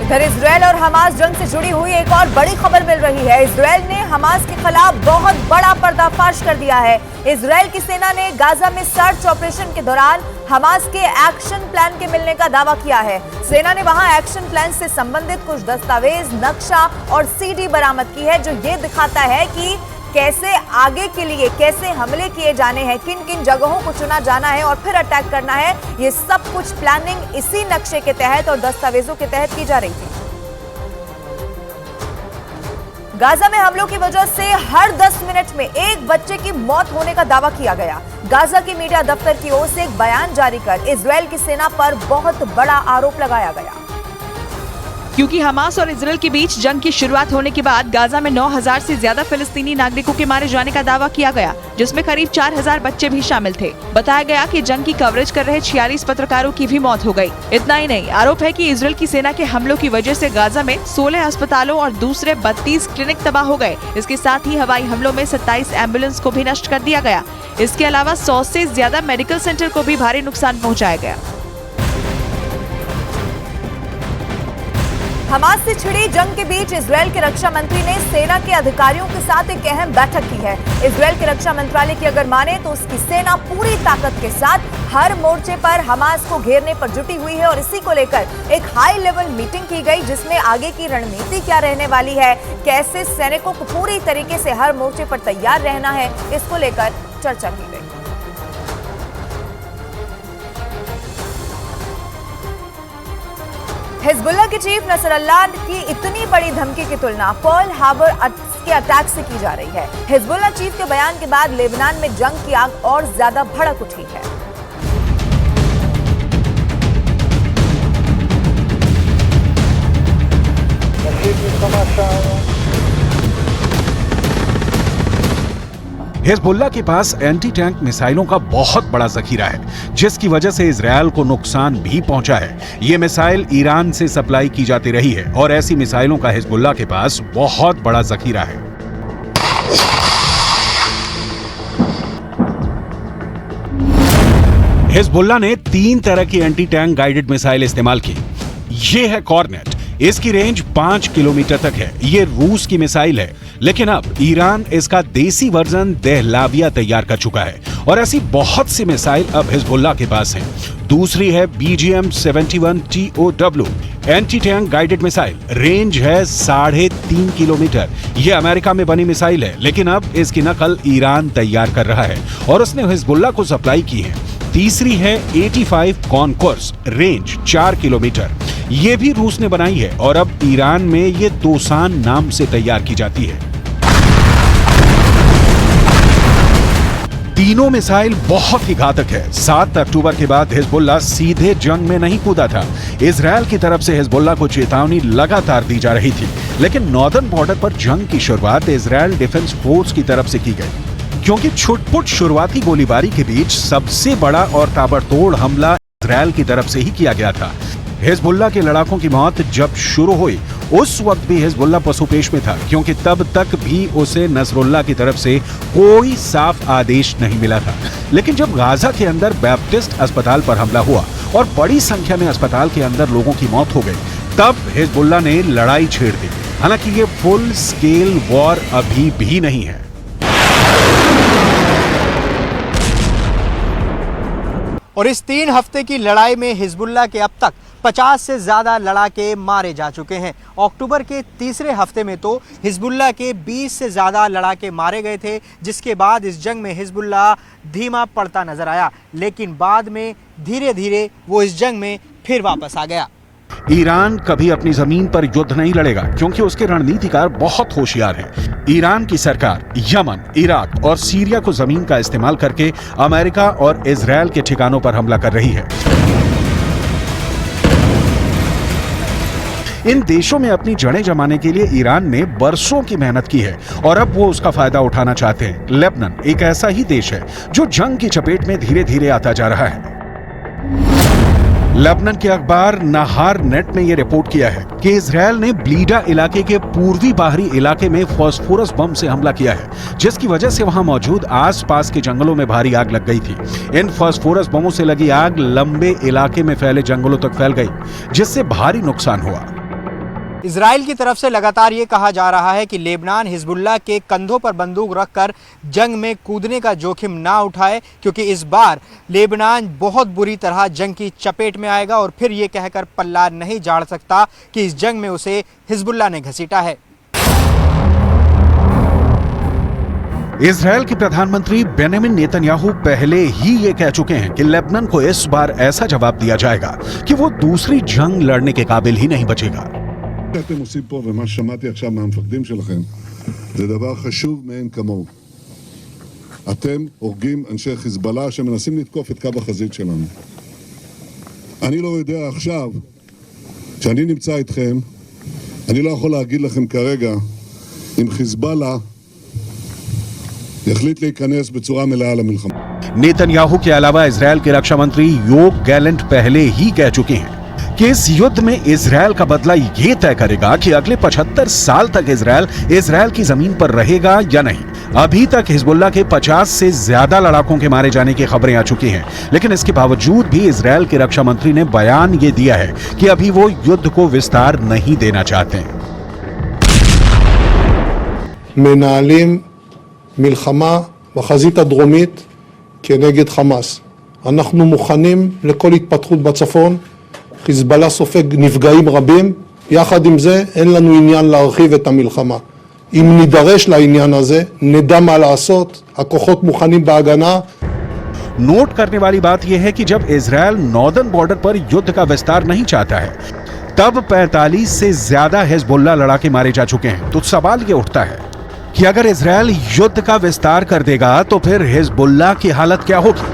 इधर इजरायल और हमास जंग से जुड़ी हुई एक और बड़ी खबर मिल रही है। इजरायल ने हमास के खिलाफ बहुत बड़ा पर्दाफाश कर दिया है। इजरायल की सेना ने गाजा में सर्च ऑपरेशन के दौरान हमास के एक्शन प्लान के मिलने का दावा किया है। सेना ने वहां एक्शन प्लान से संबंधित कुछ दस्तावेज, नक्शा और सीडी बरामद की है, जो ये दिखाता है कि कैसे आगे के लिए कैसे हमले किए जाने हैं, किन किन जगहों को चुना जाना है और फिर अटैक करना है। ये सब कुछ प्लानिंग इसी नक्शे के तहत और दस्तावेजों के तहत की जा रही थी। गाजा में हमलों की वजह से हर 10 मिनट में एक बच्चे की मौत होने का दावा किया गया। गाजा के मीडिया दफ्तर की ओर से एक बयान जारी कर इजरायल की सेना पर बहुत बड़ा आरोप लगाया गया। क्योंकि हमास और इजरायल के बीच जंग की शुरुआत होने के बाद गाजा में 9,000 से ज्यादा फिलिस्तीनी नागरिकों के मारे जाने का दावा किया गया, जिसमें करीब 4,000 बच्चे भी शामिल थे। बताया गया कि जंग की कवरेज कर रहे 46 पत्रकारों की भी मौत हो गई। इतना ही नहीं, आरोप है कि इजरायल की सेना के हमलों की वजह से गाजा में 16 अस्पतालों और दूसरे 32 क्लिनिक तबाह हो गए। इसके साथ ही हवाई हमलों में 27 एम्बुलेंस को भी नष्ट कर दिया गया। इसके अलावा 100 से ज्यादा मेडिकल सेंटर को भी भारी नुकसान पहुँचाया गया। हमास से छिड़ी जंग के बीच इजरायल के रक्षा मंत्री ने सेना के अधिकारियों के साथ एक अहम बैठक की है। इजरायल के रक्षा मंत्रालय की अगर माने तो उसकी सेना पूरी ताकत के साथ हर मोर्चे पर हमास को घेरने पर जुटी हुई है और इसी को लेकर एक हाई लेवल मीटिंग की गई, जिसमें आगे की रणनीति क्या रहने वाली है, कैसे सैनिकों को पूरी तरीके से हर मोर्चे पर तैयार रहना है, इसको लेकर चर्चा की गई। हिजबुल्लाह के चीफ नसरल्लाह की इतनी बड़ी धमकी की तुलना पर्ल हार्बर के अटैक से की जा रही है। हिजबुल्लाह चीफ के बयान के बाद लेबनान में जंग की आग और ज्यादा भड़क उठी है। हिजबुल्लाह के पास एंटी टैंक मिसाइलों का बहुत बड़ा जखीरा है, जिसकी वजह से इजरायल को नुकसान भी पहुंचा है। ये मिसाइल ईरान से सप्लाई की जाती रही है और ऐसी मिसाइलों का हिजबुल्लाह के पास बहुत बड़ा जखीरा है। हिजबुल्लाह ने 3 तरह की एंटी टैंक गाइडेड मिसाइल इस्तेमाल की। ये है कॉर्नेट, इसकी रेंज 5 किलोमीटर तक है। ये रूस की मिसाइल है, लेकिन अब ईरान इसका देसी वर्जन दहलाविया तैयार कर चुका है और ऐसी बहुत सी मिसाइल अब हिजबुल्लाह के पास हैं। दूसरी है BGM-71 TOW anti tank guided missile, range है 3.5 किलोमीटर। ये अमेरिका में बनी मिसाइल है, लेकिन अब इसकी नकल ईरान तैयार कर रहा है और उसने हिजबुल्लाह को सप्लाई की है। तीसरी है 85 कॉनकोर्स, रेंज 4 किलोमीटर। ये भी रूस ने बनाई है और अब ईरान में ये दोसान नाम से तैयार की जाती है। तीनों मिसाइल बहुत ही घातक है। 7 अक्टूबर के बाद हिजबुल्लाह सीधे जंग में नहीं कूदा था। इजरायल की तरफ से हिजबुल्लाह को चेतावनी लगातार दी जा रही थी, लेकिन नॉर्दर्न बॉर्डर पर जंग की शुरुआत इजरायल डिफेंस फोर्स की तरफ से की गई, क्योंकि छुटपुट शुरुआती गोलीबारी के बीच सबसे बड़ा और ताबड़तोड़ हमला इजरायल की तरफ से ही किया गया था। हिजबुल्लाह के लड़ाकों की मौत जब शुरू हुई, उस वक्त भी हिजबुल्लाह पसुपेश में था, क्योंकि तब तक भी उसे नसरुल्लाह की तरफ से कोई साफ आदेश नहीं मिला था। लेकिन जब गाजा के अंदर बैप्टिस्ट अस्पताल पर हमला हुआ और बड़ी संख्या में अस्पताल के अंदर लोगों की मौत हो गई, तब हिजबुल्लाह ने लड़ाई छेड़ दी। हालांकि ये फुल स्केल वॉर अभी भी नहीं है। और इस 3 हफ्ते की लड़ाई में हिजबुल्लाह के अब तक 50 से ज़्यादा लड़ाके मारे जा चुके हैं। अक्टूबर के तीसरे हफ्ते में तो हिजबुल्लाह के 20 से ज़्यादा लड़ाके मारे गए थे, जिसके बाद इस जंग में हिजबुल्लाह धीमा पड़ता नजर आया, लेकिन बाद में धीरे धीरे वो इस जंग में फिर वापस आ गया। ईरान कभी अपनी जमीन पर युद्ध नहीं लड़ेगा, क्योंकि उसके रणनीतिकार बहुत होशियार हैं। ईरान की सरकार यमन, इराक और सीरिया को जमीन का इस्तेमाल करके अमेरिका और इजरायल के ठिकानों पर हमला कर रही है। इन देशों में अपनी जड़ें जमाने के लिए ईरान ने बरसों की मेहनत की है और अब वो उसका फायदा उठाना चाहते हैं। लेबनान एक ऐसा ही देश है जो जंग की चपेट में धीरे धीरे आता जा रहा है। लेबनान के अखबार नहार नेट ने यह रिपोर्ट किया है कि इजरायल ने ब्लीडा इलाके के पूर्वी बाहरी इलाके में फास्फोरस बम से हमला किया है, जिसकी वजह से वहां मौजूद आसपास के जंगलों में भारी आग लग गई थी। इन फास्फोरस बमों से लगी आग लंबे इलाके में फैले जंगलों तक फैल गई, जिससे भारी नुकसान हुआ। इजराइल की तरफ से लगातार ये कहा जा रहा है कि लेबनान हिजबुल्लाह के कंधों पर बंदूक रखकर जंग में कूदने का जोखिम ना उठाए, क्योंकि इस बार लेबनान बहुत बुरी तरह जंग की चपेट में आएगा और फिर ये कहकर पल्ला नहीं झाड़ सकता कि इस जंग में उसे हिजबुल्लाह ने घसीटा है। इजराइल के प्रधानमंत्री बेंजामिन नेतन्याहू पहले ही ये कह चुके हैं कि लेबनान को इस बार ऐसा जवाब दिया जाएगा कि वो दूसरी जंग लड़ने के काबिल ही नहीं बचेगा। שאתם עושים פה ומה ששמעתי עכשיו מהמפקדים שלכם זה דבר חשוב מאין כמוהו. אתם הורגים אנשי חיזבאללה שמנסים לתקוף את קו החזית שלנו. אני לא יודע עכשיו, כשאני נמצא איתכם, אני לא יכול להגיד לכם כרגע אם חיזבאללה יחליט להיכנס בצורה מלאה למלחמה. नेतन्याहू के अलावा इजरायल के रक्षा मंत्री योव गैलेंट पहले ही कह चुके हैं कि इस युद्ध में इजरायल का बदला ये तय करेगा कि अगले 75 साल तक इजरायल की जमीन पर रहेगा या नहीं। अभी तक हिजबुल्लाह के 50 से ज्यादा लड़ाकों के मारे जाने की खबरें आ चुकी हैं, लेकिन इसके बावजूद भी इजरायल के रक्षा मंत्री ने बयान ये दिया है कि अभी वो युद्ध को विस्तार नहीं देना चाहते। מנהלים מלחמה בחזית הדרומית כנגד חמאס. אנחנו מוכנים לכל התפתחות בצפון. חיזבאללה סופג נפגעים רבים. יחד עם זה אין לנו עניין להרחיב את המלחמה. אם נידרש לעניין הזה, נדע מה לעשות. הכוחות מוכנים בהגנה. नोट करने वाली बात यह है कि जब इजरायल नॉर्दर्न बॉर्डर पर युद्ध का विस्तार नहीं चाहता है, तब 45 से ज्यादा हिजबुल्लाह लड़ाके मारे जा चुके हैं। तो सवाल ये उठता है कि अगर इजरायल युद्ध का विस्तार कर देगा तो फिर हिजबुल्लाह की हालत क्या होगी।